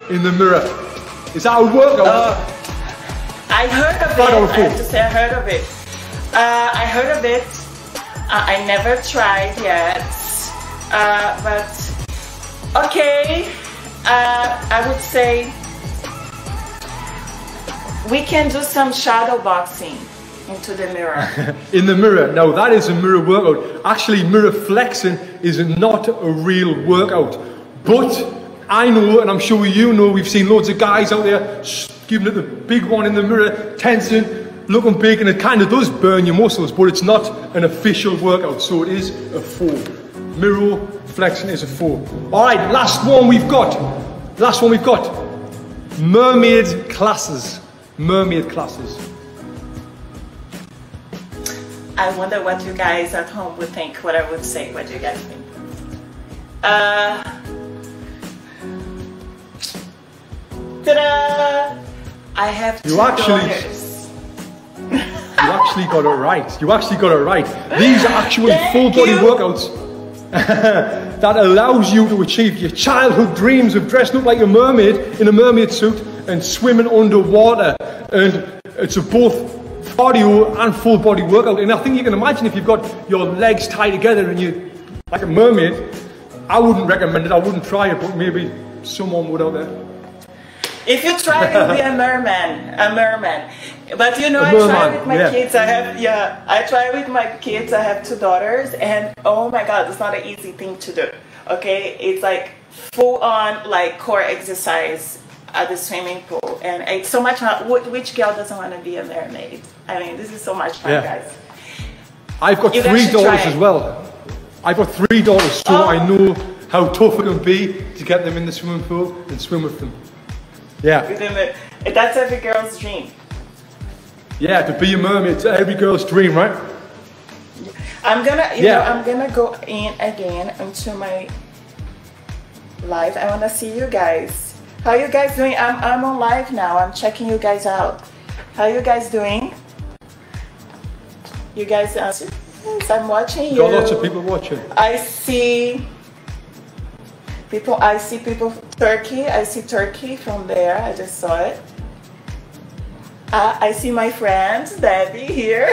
in the mirror. Is that a workout? I heard of it. I have to say I heard of it. I heard of it. I never tried yet. But okay, I would say we can do some shadow boxing into the mirror. In the mirror. Now that is a mirror workout. Actually, mirror flexing is not a real workout. But I know, and I'm sure you know, we've seen loads of guys out there giving it the big one in the mirror, tensing, looking big, and it kind of does burn your muscles, but it's not an official workout, so it is a faux. Mirror flexing is a faux. Alright, last one we've got. Mermaid classes. Mermaid classes. I wonder what you guys at home would think, what I would say. What do you guys think? Ta-da! I have two daughters. You actually got it right. You actually got it right. These are actually full body workouts that allows you to achieve your childhood dreams of dressing up like a mermaid in a mermaid suit and swimming underwater. And it's a both cardio and full body workout. And I think you can imagine if you've got your legs tied together and you're like a mermaid, I wouldn't recommend it. I wouldn't try it, but maybe someone would out there. If you try, you'll be a merman. But you know, I try with my kids. I try with my kids. I have two daughters, and oh my God, it's not an easy thing to do. Okay, it's like full on like core exercise at the swimming pool, and it's so much fun. Which girl doesn't want to be a mermaid? I mean, this is so much fun, guys. I've got three daughters as well. I've got three daughters, so I know how tough it can be to get them in the swimming pool and swim with them. Yeah. That's every girl's dream. Yeah, to be a mermaid, it's every girl's dream, right? I'm gonna go in again into my live. I wanna see you guys. How you guys doing? I'm on live now. I'm checking you guys out. How you guys doing? You guys, I'm watching you. Got lots of people watching. I see people, Turkey. I see Turkey from there. I just saw it. I see my friend Debbie here.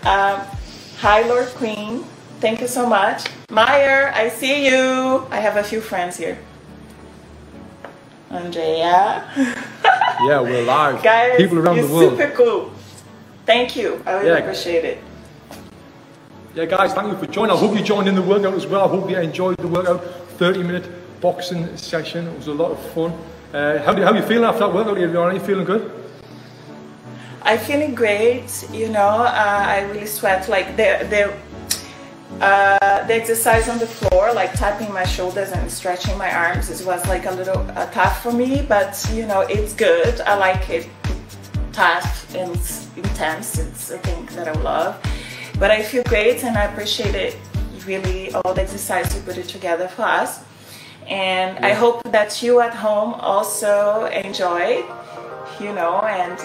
Hi, Lord Queen. Thank you so much. Meyer, I see you. I have a few friends here. Andrea. Yeah, we're live. Guys, people around the world. Super cool. Thank you. I really appreciate it. Yeah, guys, thank you for joining. I hope you joined in the workout as well. I hope you enjoyed the workout. 30-minute boxing session. It was a lot of fun. How are you feeling after that workout, Adriana? Are you feeling good? I'm feeling great. You know, I really sweat. Like the exercise on the floor, like tapping my shoulders and stretching my arms, it was like a little tough for me. But you know, it's good. I like it. Tough and intense. It's a thing that I love. But I feel great, and I appreciate it. Really, all the exercise you put it together for us. And I hope that you at home also enjoy, you know, and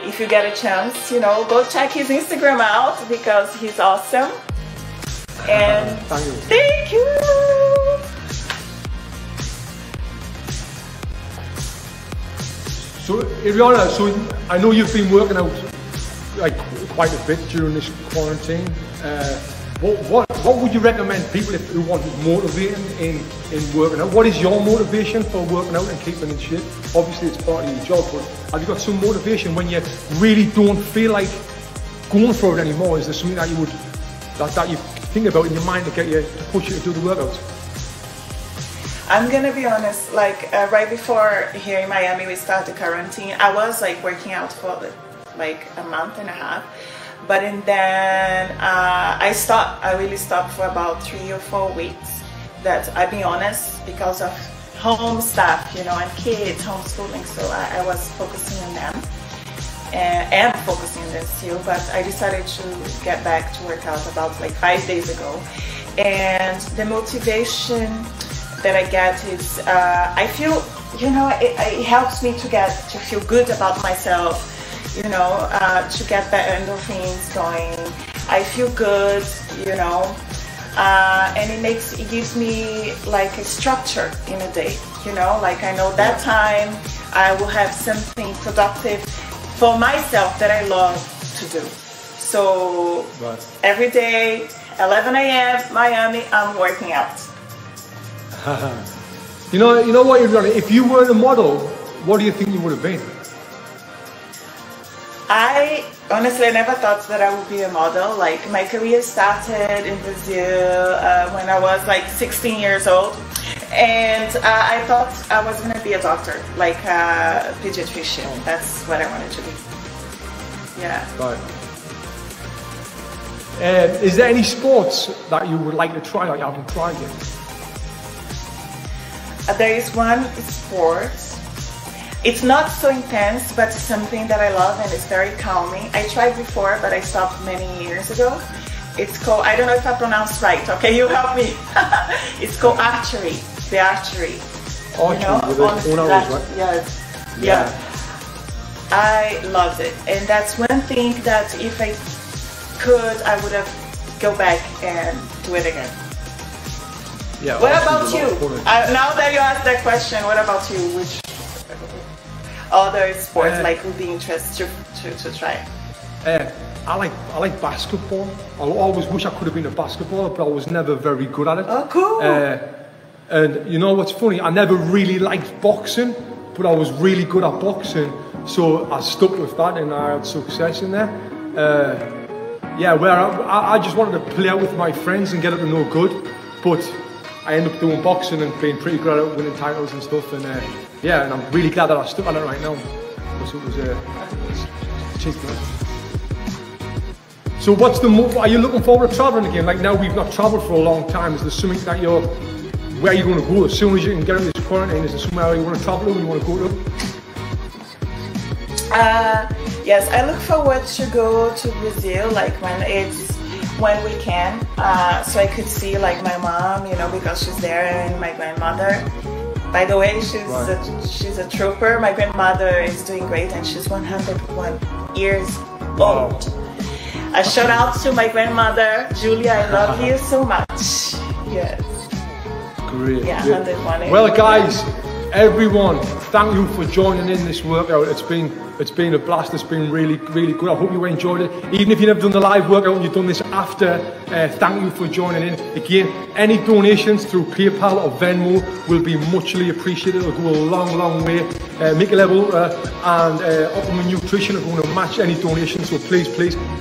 if you get a chance, you know, go check his Instagram out because he's awesome. And thank you. So, Adriana, so I know you've been working out like quite a bit during this quarantine. What would you recommend people who want to motivate in working out? What is your motivation for working out and keeping in shape? Obviously it's part of your job, but have you got some motivation when you really don't feel like going for it anymore? Is there something that you think about in your mind to get you to push you to do the workouts? I'm gonna be honest, like right before here in Miami we started quarantine, I was like working out for like a month and a half. But and then I really stopped for about 3 or 4 weeks. That I'll be honest, because of home stuff, you know, and kids, homeschooling. So I was focusing on them, and am focusing on them still. But I decided to get back to work out about like 5 days ago. And the motivation that I get is, I feel, you know, it helps me to feel good about myself. You know, to get the endorphins going. I feel good, you know. and it gives me like a structure in a day, you know, like I know that time I will have something productive for myself that I love to do. So every day, 11 a.m. Miami, I'm working out. You know what, Adriana, if you weren't a model, what do you think you would have been? I honestly never thought that I would be a model. Like my career started in Brazil when I was like 16 years old, and I thought I was going to be a doctor, like a pediatrician. That's what I wanted to be. Yeah. Right. Is there any sports that you would like to try that you haven't tried yet? There is one sport. It's not so intense, but it's something that I love and it's very calming. I tried before, but I stopped many years ago. It's called, I don't know if I pronounced right, okay, you help me. It's called archery, the archery. Archery, you know, right? Yes, yeah. I loved it. And that's one thing that if I could, I would have go back and do it again. Yeah. What about you? Now that you asked that question, what about you? Which other sports like would be interested to try? I like basketball. I always wish I could have been a basketballer, but I was never very good at it. Oh, cool. And you know what's funny? I never really liked boxing, but I was really good at boxing, so I stuck with that and I had success in there. Yeah, where I just wanted to play out with my friends and get up to no good, but I ended up doing boxing and being pretty good at it, winning titles and stuff, and yeah, and I'm really glad that I stuck on it right now. So what's the move? Are you looking forward to traveling again? Like now we've not traveled for a long time. Is there something that where are you going to go as soon as you can get out of this quarantine? Is there somewhere you want to travel to, you want to go to? Yes, I look forward to go to Brazil, like when we can, so I could see like my mom, you know, because she's there, and my grandmother. By the way, she's a trooper. My grandmother is doing great, and she's 101 years old. A shout out to my grandmother, Julia. I love you so much. Yes. Great. Yeah, 101. Well, guys, everyone, thank you for joining in this workout. It's been a blast. It's been really, really good. I hope you enjoyed it. Even if you've never done the live workout and you've done this after, thank you for joining in. Again, any donations through PayPal or Venmo will be muchly appreciated. It'll go a long, long way. Make a Level and Optimum Nutrition are going to match any donations. So please,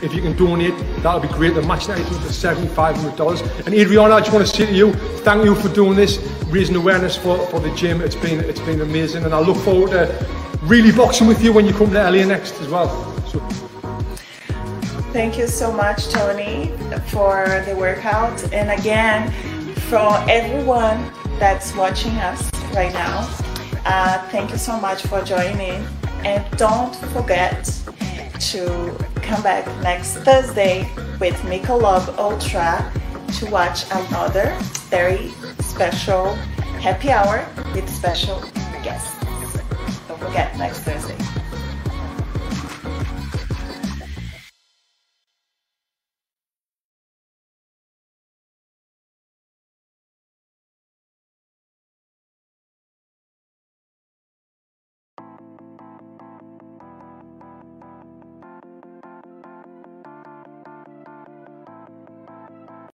if you can donate, that'll be great. They're matching anything to $7,500. And Adriana, I just want to say to you, thank you for doing this, raising awareness for the gym. It's been amazing, and I look forward to really boxing with you when you come to LA next as well. So. Thank you so much, Tony, for the workout. And again, for everyone that's watching us right now, thank you so much for joining. And don't forget to come back next Thursday with Michelob Ultra to watch another very special happy hour with special guests. Don't forget, next Thursday.